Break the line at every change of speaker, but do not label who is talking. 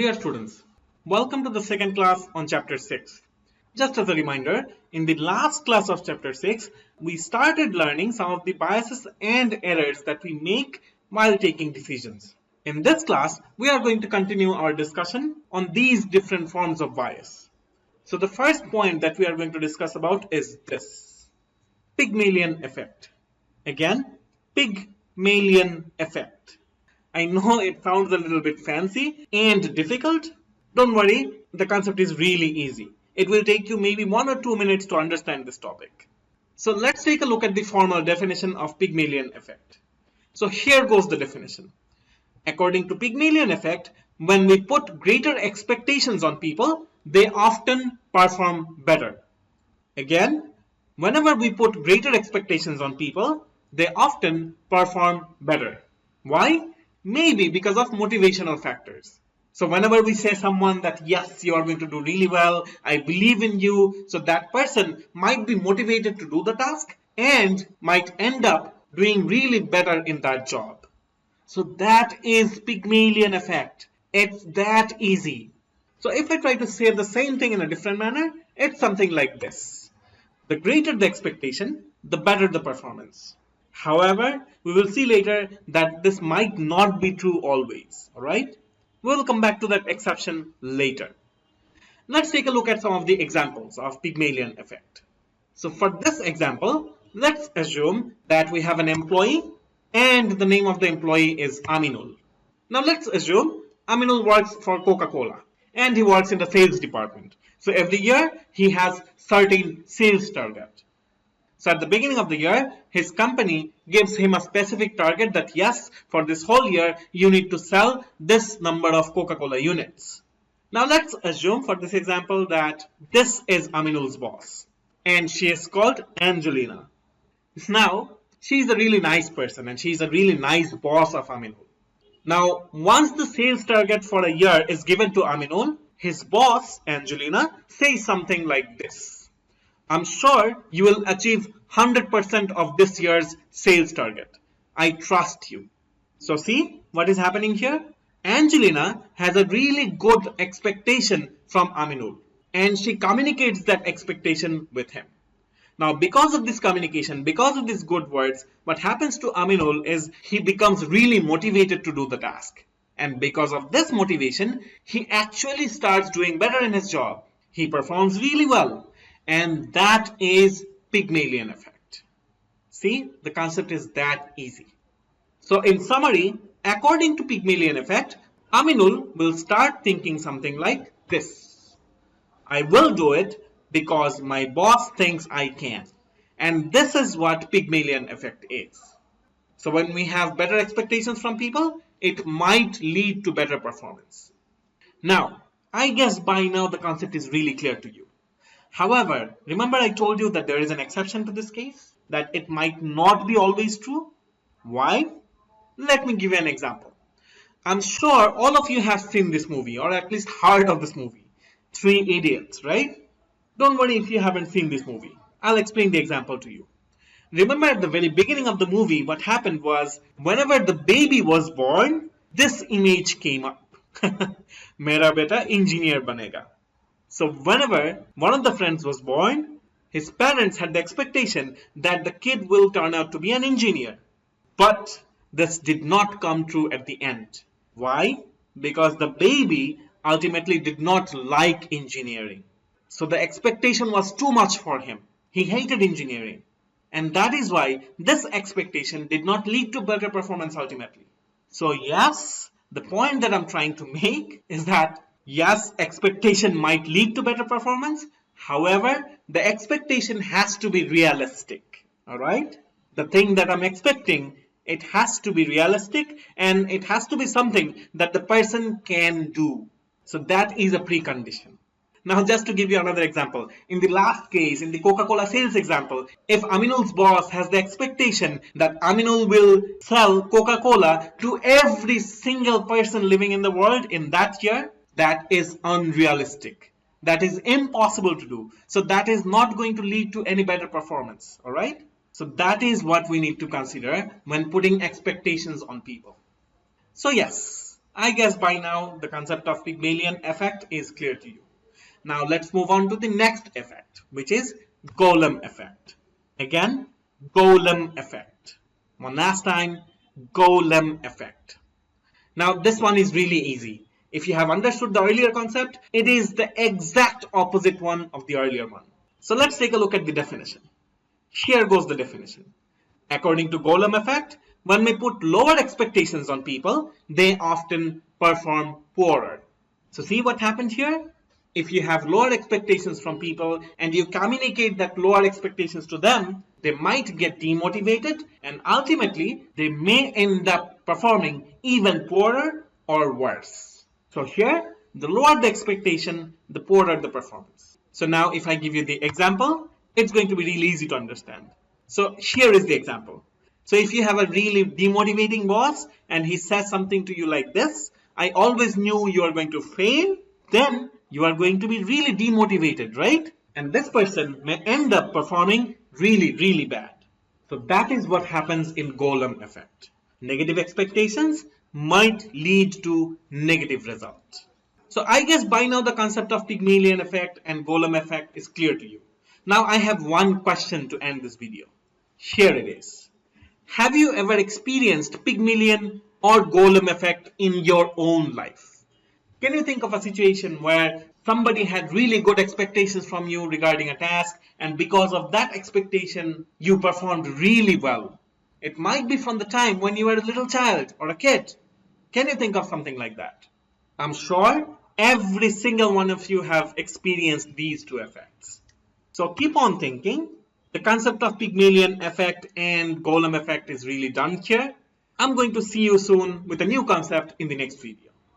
Dear students, welcome to the second class on chapter 6. Just as a reminder, in the last class of chapter 6, we started learning some of the biases and errors that we make while taking decisions. In this class, we are going to continue our discussion on these different forms of bias. So the first point that we are going to discuss about is this: Pygmalion effect. Again, Pygmalion effect. I know it sounds a little bit fancy and difficult. Don't worry, the concept is really easy. It will take you maybe 1 or 2 minutes to understand this topic. So let's take a look at the formal definition of Pygmalion effect. So here goes the definition. According to Pygmalion effect, when we put greater expectations on people, they often perform better. Again, whenever we put greater expectations on people, they often perform better. Why? Maybe because of motivational factors. So whenever we say someone that yes, you are going to do really well, I believe in you, so that person might be motivated to do the task and might end up doing really better in that job. So that is Pygmalion effect. It's that easy. So if I try to say the same thing in a different manner, it's something like this. The greater the expectation, the better the performance. However, we will see later that this might not be true always, alright? We'll come back to that exception later. Let's take a look at some of the examples of Pygmalion effect. So for this example, let's assume that we have an employee and the name of the employee is Aminul. Now let's assume Aminul works for Coca-Cola and he works in the sales department. So every year he has certain sales target. So at the beginning of the year, his company gives him a specific target that yes, for this whole year, you need to sell this number of Coca-Cola units. Now let's assume for this example that this is Aminul's boss and she is called Angelina. Now, she's a really nice person and she's a really nice boss of Aminul. Now, once the sales target for a year is given to Aminul, his boss, Angelina, says something like this: I'm sure you will achieve 100% of this year's sales target. I trust you. So see what is happening here? Angelina has a really good expectation from Aminul and she communicates that expectation with him. Now because of this communication, because of these good words, what happens to Aminul is he becomes really motivated to do the task. And because of this motivation, he actually starts doing better in his job. He performs really well. And that is Pygmalion effect. See, the concept is that easy. So in summary, according to Pygmalion effect, Aminul will start thinking something like this: I will do it because my boss thinks I can. And this is what Pygmalion effect is. So when we have better expectations from people, it might lead to better performance. Now, I guess by now the concept is really clear to you. However, remember I told you that there is an exception to this case, that it might not be always true. Why? Let me give you an example. I'm sure all of you have seen this movie or at least heard of this movie, Three Idiots, right? Don't worry if you haven't seen this movie. I'll explain the example to you. Remember at the very beginning of the movie, what happened was whenever the baby was born, this image came up. Mera beta engineer banega. So whenever one of the friends was born, his parents had the expectation that the kid will turn out to be an engineer. But this did not come true at the end. Why? Because the baby ultimately did not like engineering. So the expectation was too much for him. He hated engineering. And that is why this expectation did not lead to better performance ultimately. So yes, the point that I'm trying to make is that yes, expectation might lead to better performance. However, the expectation has to be realistic. Alright? The thing that I'm expecting, it has to be realistic and it has to be something that the person can do. So that is a precondition. Now just to give you another example, in the last case, in the Coca-Cola sales example, if Aminul's boss has the expectation that Aminul will sell Coca-Cola to every single person living in the world in that year, that is unrealistic. That is impossible to do. So that is not going to lead to any better performance. Alright? So that is what we need to consider when putting expectations on people. So yes, I guess by now the concept of Pygmalion effect is clear to you. Now let's move on to the next effect, which is Golem effect. Again, Golem effect. One last time, Golem effect. Now this one is really easy. If you have understood the earlier concept, it is the exact opposite one of the earlier one. So let's take a look at the definition. Here goes the definition. According to Golem effect, when we put lower expectations on people, they often perform poorer. So see what happened here? If you have lower expectations from people and you communicate that lower expectations to them, they might get demotivated and ultimately they may end up performing even poorer or worse. So here, the lower the expectation, the poorer the performance. So now if I give you the example, it's going to be really easy to understand. So here is the example. So if you have a really demotivating boss and he says something to you like this, I always knew you are going to fail, then you are going to be really demotivated, right? And this person may end up performing really, really bad. So that is what happens in Golem effect. Negative expectations might lead to negative results. So I guess by now the concept of Pygmalion effect and Golem effect is clear to you. Now I have one question to end this video. Here it is. Have you ever experienced Pygmalion or Golem effect in your own life? Can you think of a situation where somebody had really good expectations from you regarding a task, and because of that expectation, you performed really well? It might be from the time when you were a little child or a kid. Can you think of something like that? I'm sure every single one of you have experienced these two effects. So keep on thinking. The concept of Pygmalion effect and Golem effect is really done here. I'm going to see you soon with a new concept in the next video.